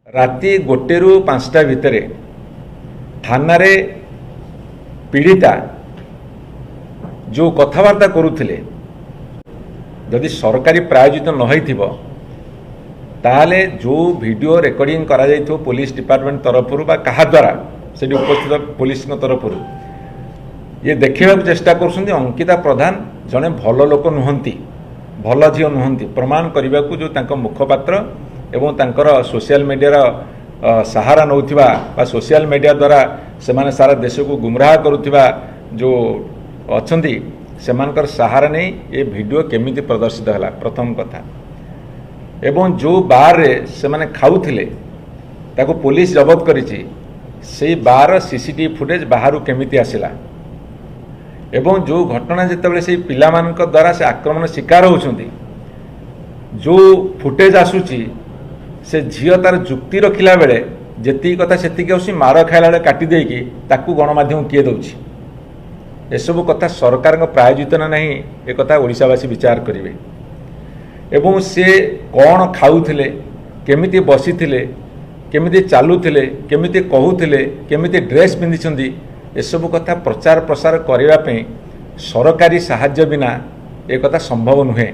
राति 1 ରୁ 5ଟା ଭିତରେ थाना पीड़िता जो कथबार्ता करुले जदि सरकारी प्रायोजित न हो ताले जो वीडियो रेकर्डिंग करा जाइथो पुलिस डिपार्टमेंट तरफ क्या द्वारा से उपस्थित पुलिस तरफ ये देखा चेष्टा कर अंकिता प्रधान जड़े भल लोक नुहति भल झील नुहति प्रमाण करने को जो तांको मुखपात्र एवं तांकर सोशल मीडिया सहारा नौथिबा सोशल मीडिया द्वारा से माने सारा देश को गुमराह करुथिबा जो अछंती सेमानकर सहारा नहीं ये वीडियो केमिति प्रदर्शित है प्रथम कथा एवं जो बार रे से माने खाउथिले ताको पुलिस जबत करिछि से बार सीसीटीवी फुटेज बाहर केमिति आसिला एवं जो घटना जितेबाला से पिलामानक द्वारा से आक्रमण शिकार होउछंती जो फुटेज आसुची से झील तार जुक्ति रखिला बेले जेती कथा सेतिक आसी मार खाइला बेले काटी देकी ताकू गणमाध्यम किए दउछि एसबु कथा सरकार प्रायोजित ना नहीं ए कथा ओडिशावासी विचार करेंगे एवं से कौन खाऊले केमिति बसीथिले केमिति चालुथिले केमिति कहूथिले केमिति ड्रेस पिंधिछंती एसबु कथा प्रचार प्रसार करने सरकारी साहाय्य बिना ए कथा संभव नुहे।